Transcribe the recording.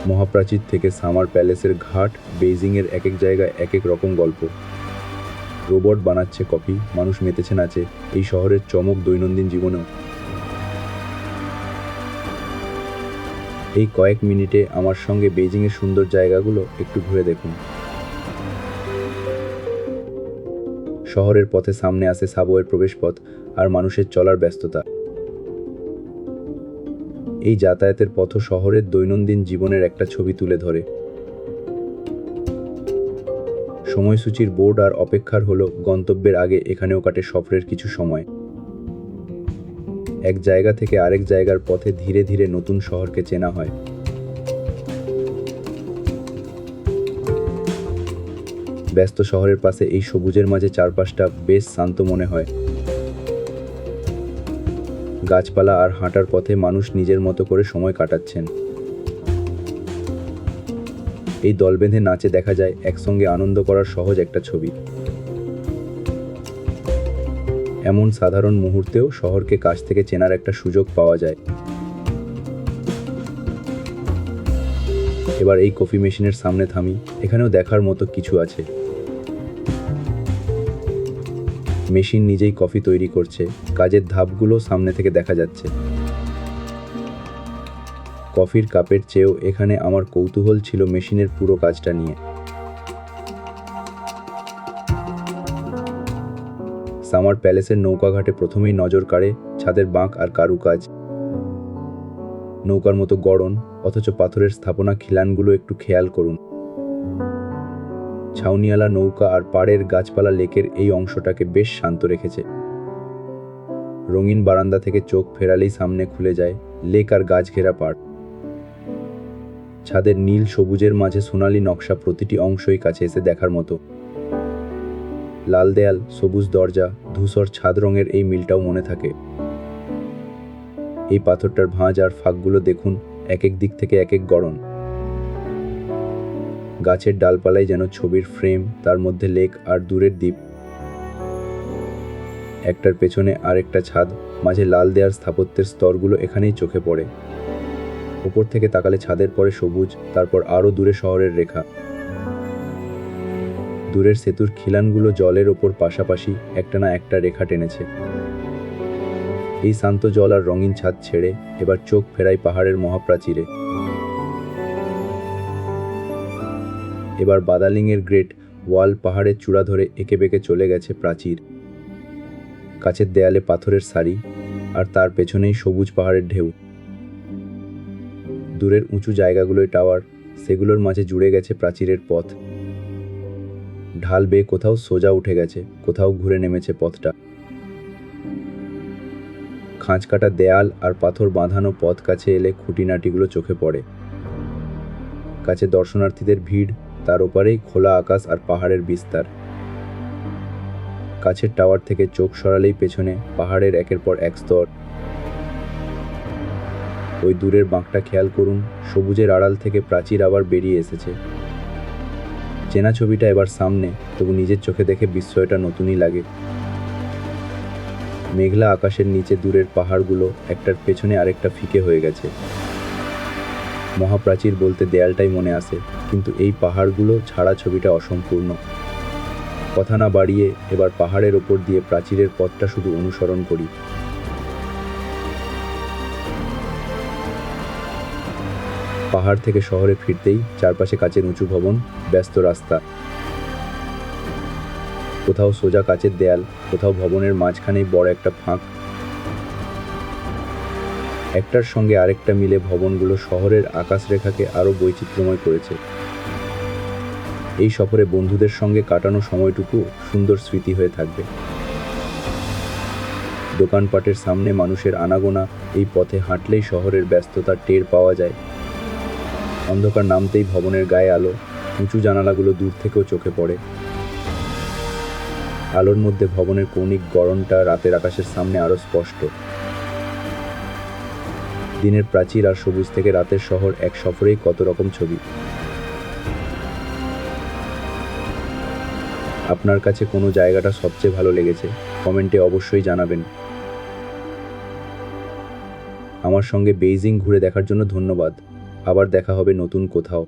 মহাপ্রাচীর থেকে সামার প্যালেসের ঘাট, বেইজিংয়ের এক এক জায়গায় এক এক রকম গল্প। রোবট বানাচ্ছে কফি, মানুষ মেতেছে নাচে, এই শহরের চমক দৈনন্দিন জীবনেও। এই কয়েক মিনিটে আমার সঙ্গে বেইজিংয়ের সুন্দর জায়গাগুলো একটু ঘুরে দেখুন। শহরের পথে সামনে আসে সাবওয়ের প্রবেশপথ আর মানুষের চলার ব্যস্ততা। এই যাতায়াতের পথ শহরের দৈনন্দিন জীবনের একটা ছবি তুলে ধরে। সময়সূচির বোর্ড আর অপেক্ষার হলো গন্তব্যের আগে এখানেও কাটে সফরের কিছু সময়। এক জায়গা থেকে আরেক জায়গার পথে ধীরে ধীরে নতুন শহরকে চেনা হয়। ব্যস্ত শহরের পাশে এই সবুজের মাঝে চারপাশটা বেশ শান্ত মনে হয়। গাছপালা আর হাঁটার পথে মানুষ নিজের মতো করে সময় কাটাচ্ছেন। এই দল বেঁধে নাচে দেখা যায় একসঙ্গে আনন্দ করার সহজ একটা ছবি। এমন সাধারণ মুহূর্তেও শহরকে কাছ থেকে চেনার একটা সুযোগ পাওয়া যায়। এবার এই কফি মেশিনের সামনে থামি, এখানেও দেখার মতো কিছু আছে। মেশিন নিজেই কফি তৈরি করছে, কাজের ধাপগুলো সামনে থেকে দেখা যাচ্ছে। কফির কাপের চেয়েও এখানে আমার কৌতূহল ছিল মেশিনের পুরো কাজটা নিয়ে। সামার প্যালেসের নৌকাঘাটে প্রথমেই নজর কাড়ে ছাদের বাঁক আর কারুকাজ। নৌকার মতো গড়ন, অথচ পাথরের স্থাপনা খিলানগুলো একটু খেয়াল করুন। ছাউনিওয়ালা নৌকা আর পাড়ের গাছপালা লেকের এই অংশটাকে বেশ শান্ত রেখেছে। রঙিন বারান্দা থেকে চোখ ফেরালেই সামনে খুলে যায় লেক আর গাছ ঘেরা পাড়। ছাদের নীল সবুজের মাঝে সোনালি নকশা, প্রতিটি অংশই কাছে এসে দেখার মতো। লাল দেয়াল, সবুজ দরজা, ধূসর ছাদ রঙের এই মিলটাও মনে থাকে। এই পাথরটার ভাঁজ আর ফাঁকগুলো দেখুন, এক এক দিক থেকে এক এক গড়ন। গাছের ডালপালায় যেন ছবির ফ্রেম, তার মধ্যে লেক আর দূরের দ্বীপ। একটার পেছনে আরেকটা ছাদ, মাঝে লাল দেয়ার স্থাপত্যের স্তরগুলো এখানেই চোখে পড়ে। উপর থেকে তাকালে ছাদের পরে সবুজ, তারপর আরও দূরে শহরের রেখা। দূরের সেতুর খিলানগুলো জলের ওপর পাশাপাশি একটা না একটা রেখা টেনেছে। এই শান্ত জল আর রঙিন ছাদ ছেড়ে এবার চোখ ফেরাই পাহাড়ের মহাপ্রাচীরে। এবার বাদালিংয়ের গ্রেট ওয়াল পাহাড়ের চূড়া ধরে এঁকে বেঁকে চলে গেছে প্রাচীর। কাছের দেয়ালে পাথরের সারি, আর তার পেছনেই সবুজ পাহাড়ের ঢেউ। দূরের উঁচু জায়গাগুলোয় টাওয়ার, সেগুলোর মাঝে জুড়ে গেছে প্রাচীরের পথ। ঢাল বেয়ে কোথাও সোজা উঠে গেছে, কোথাও ঘুরে নেমেছে পথটা। খাঁজ কাটা দেয়াল আর পাথর বাঁধানো পথ কাছে এলে খুঁটিনাটিগুলো চোখে পড়ে। কাছে দর্শনার্থীদের ভিড়, তার ওপারেই খোলা আকাশ আর পাহাড়ের বিস্তার। কাছের টাওয়ার থেকে চোখ সরালেই পেছনে পাহাড়ের একের পর এক স্তর। ওই দূরের বাঁকটা খেয়াল করুন, সবুজের আড়াল থেকে প্রাচীর আবার বেরিয়ে এসেছে। চেনা ছবিটা এবার সামনে, তবু নিজের চোখে দেখে বিস্ময়টা নতুনই লাগে। মেঘলা আকাশের নিচে দূরের পাহাড়গুলো একটার পেছনে আরেকটা ফিকে হয়ে গেছে। মহাপ্রাচীর বলতে দেয়ালটাই মনে আসে, কিন্তু এই পাহাড়গুলো ছাড়া ছবিটা অসম্পূর্ণ। কথা না বাড়িয়ে এবার পাহাড়ের ওপর দিয়ে প্রাচীরের পথটা শুধু অনুসরণ করি। পাহাড় থেকে শহরে ফিরতেই চারপাশে কাচের উঁচু ভবন, ব্যস্ত রাস্তা। কোথাও সোজা কাচের দেয়াল, কোথাও ভবনের মাঝখানেই বড় একটা ফাঁক। একটার সঙ্গে আরেকটা মিলে ভবনগুলো শহরের আকাশরেখাকে আরও বৈচিত্র্যময় করেছে। এই সফরে বন্ধুদের সঙ্গে কাটানো সময়টুকু সুন্দর স্মৃতি হয়ে থাকবে। দোকানপাটের সামনে মানুষের আনাগোনা, এই পথে হাঁটলেই শহরের ব্যস্ততার টের পাওয়া যায়। অন্ধকার নামতেই ভবনের গায়ে আলো, উঁচু জানালাগুলো দূর থেকেও চোখে পড়ে। আলোর মধ্যে ভবনের কৌণিক গড়নটা রাতের আকাশের সামনে আরও স্পষ্ট। দিনের প্রাচীর আর সবুজ থেকে রাতের শহর, এক সফরেই কত রকম ছবি। আপনার কাছে কোনো জায়গাটা সবচেয়ে ভালো লেগেছে কমেন্টে অবশ্যই জানাবেন। আমার সঙ্গে বেইজিং ঘুরে দেখার জন্য ধন্যবাদ। আবার দেখা হবে নতুন কোথাও।